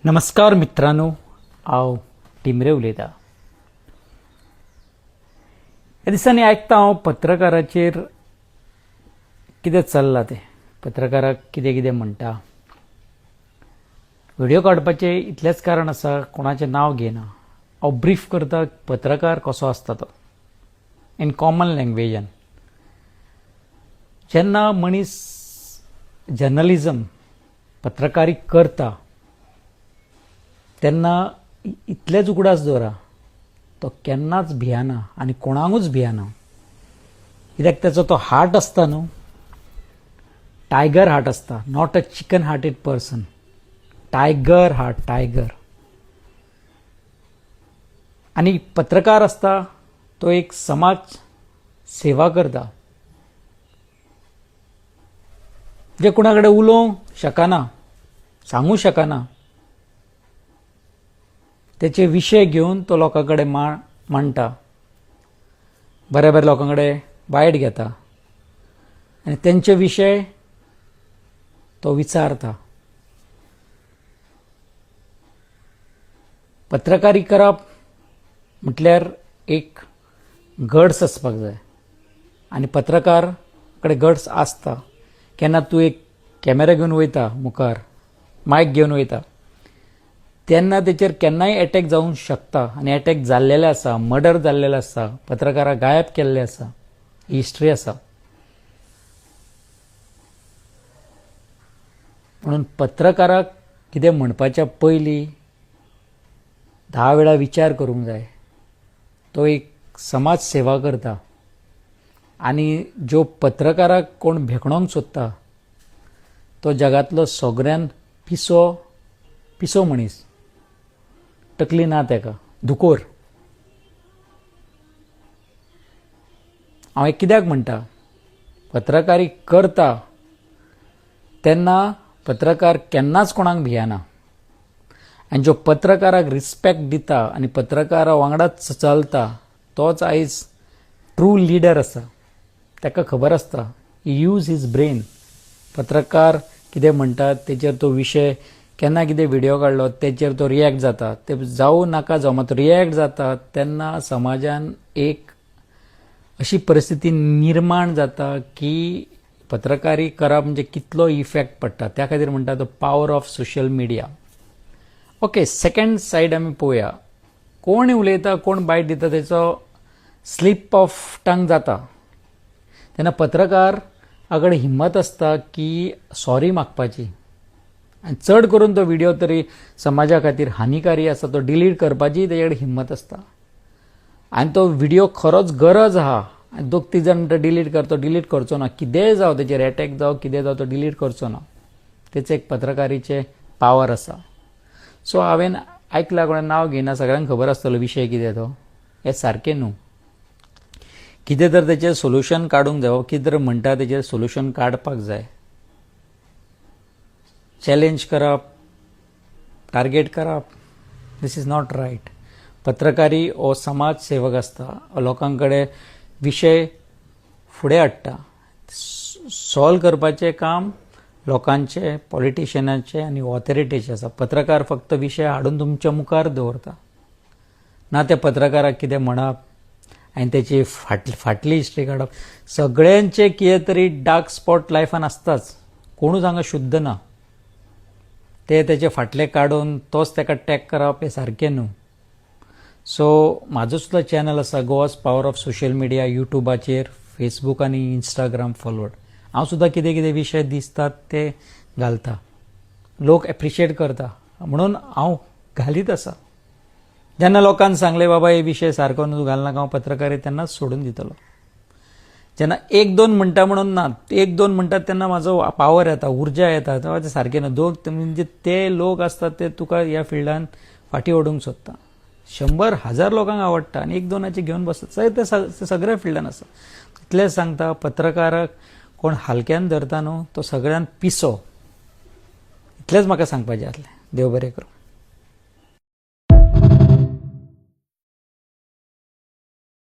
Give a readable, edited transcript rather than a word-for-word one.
नमस्कार मित्रांनो, हांव टिमरे उलयतां. ह्या दिसांनी आयकता हांव पत्रकाराचेर कितें चल्लां तें. पत्रकाराक कितें कितें म्हणटा. व्हिडिओ काडपाचें इतलेंच कारण आसा, कोणाचें नांव घेना. हांव ब्रीफ करता पत्रकार कसो आसता तो इन कॉमन लँग्वेजान. जेन्ना मनीस जर्नलिजम पत्रकारी करता तेन्ना इतलेंच उगडास दवरा, तो केन्नाच भियेना आनी कोणाकूच भियेना. कित्याक ताचो तो हार्ट आसता न्हू, टायगर हार्ट आसता, not a chicken hearted person. Tiger heart, tiger. आनी पत्रकार आसता तो एक समाज सेवा करता. जे कोणा कडेन उलोवंक शकना, सांगू शकना, त्याचे विशय घेवन तो लोकां कडेन मांडटा. बऱ्या बऱ्या लोकां कडेन बायट घेता आनी तेंचे विशय तो विचारता. पत्रकारी करप म्हटल्यार एक गट्स आसपाक जाय आनी पत्रकार कडेन गट्स आसता. केन्ना तूं एक कॅमेरा घेवन वयता मुखार, मायक घेवन वयता, तेन्ना तेचेर केन्नाय एटॅक जावंक शकता आनी एटॅक जाल्लेले आसा, मर्डर जाल्लेले आसा, पत्रकाराक गायब केल्ले आसा, ही हिस्ट्री आसा. म्हणून पत्रकाराक कितें म्हणपाच्या पयलीं 10 वेळा विचार करूंक जाय. तो एक समाज सेवा करता आनी जो पत्रकाराक कोण भेकणोवंक सोदता तो जगांतलो सगळ्यान पिसो मनीस. तकली ना तेका, दुकोर. हांव एक कित्याक म्हणटा, पत्रकारी करता तेन्ना पत्रकार केन्नाच कोणाक भियेना. आनी जो पत्रकाराक रिस्पेक्ट दिता आनी पत्रकारा वांगडाच चलता तोच आयज ट्रू लिडर आसा. ताका खबर आसता, ही यूज हीज ब्रेन. पत्रकार कितें म्हणटा तेचेर तो विशय, केन्ना कितें व्हिडिओ काडलो तेचेर तो रियॅक्ट जाता. ते जावं नाका जावं, मात रियॅक्ट जाता तेन्ना समाजान एक अशी परिस्थिती निर्माण जाता की पत्रकारी करप म्हणजे कितलो इफेक्ट पडटा. त्या खातीर म्हणटा तो power of social media. Okay, second said आमी पळोवया. कोण उलयता, कोण बायट दिता, तेचो स्लीप ऑफ टंग जाता तेन्ना पत्रकार कडेन हिम्मत आसता की सॉरी मागपाची. आनी चड करून तो व्हिडिओ तरी समाजा खातीर हानिकारी आसा तो डिलीट करपाची तेजे कडेन हिम्मत आसता. आनी तो व्हिडिओ खरोच गरज आहा आनी 2-3 जाण डिलीट करता, डिलीट करचो ना. कितेंय जावं, तेचेर एटॅक जावं, कितें जावं, तो डिलीट करचो ना. तेचें एक पत्रकारीचें पावर आसा. सो हांवें आयकलां, कोणें नांव घेयना, सगळ्यांक खबर आसतलो विशय कितें तो. हें सारकें न्हू. कितें तर तेचें सोल्युशन काडूंक जाय. कितें तर म्हणटा तेचेर सोल्युशन काडपाक जाय. चॅलेंज करप, टार्गेट करप, दिस इज नॉट रायट. पत्रकारी हो समाज सेवक आसता. लोकां कडेन विशय फुडें हाडटा. सॉल्व करपाचें काम लोकांचे, पॉलिटिशियनाचें आनी ऑथॉरिटीचें आसा. पत्रकार फक्त विशय हाडून तुमच्या मुखार दवरता. ना त्या पत्रकाराक कितें म्हणप आनी तेची फाटली हिस्ट्री काडप. सगळ्यांचे कितें तरी डार्क स्पॉट लायफान आसताच. कोणूच हांगा शुद्ध ना. ते तेचे फाटले काडून तोच ताका टॅग करप हें सारकें न्हू. सो म्हाजो सुद्दां चॅनल आसा, Goa's power of social media. युट्यूबाचेर, फेसबूक आनी इंस्टाग्राम फॉलोड. हांव सुद्दां कितें कितें विशय दिसतात ते घालता. लोक एप्रिशिएट करता म्हणून हांव घालीत आसा. जेन्ना लोकांन सांगलें बाबा हे विशय सारको न्हू, घालनाका, हांव पत्रकारी तेन्नाच सोडून दितलो. जेन्ना 1-2 म्हणटा म्हणून ना, 1-2 म्हणटात तेन्ना म्हाजो पावर येता, उर्जा येता. तेव्हा ते सारकें ना. म्हणजे ते लोक आसतात ते तुका ह्या फिल्डान फाटी ओडूंक सोदता. 100,000 लोकांक आवडटा आनी 1-2 घेवन बसता. ते सगळ्या फिल्डान आसा. इतलेंच सांगता, पत्रकाराक कोण हलक्यान धरता न्हू तो सगळ्यान पिसो. इतलेंच म्हाका सांगपाचें आसलें. देव बरें करूं.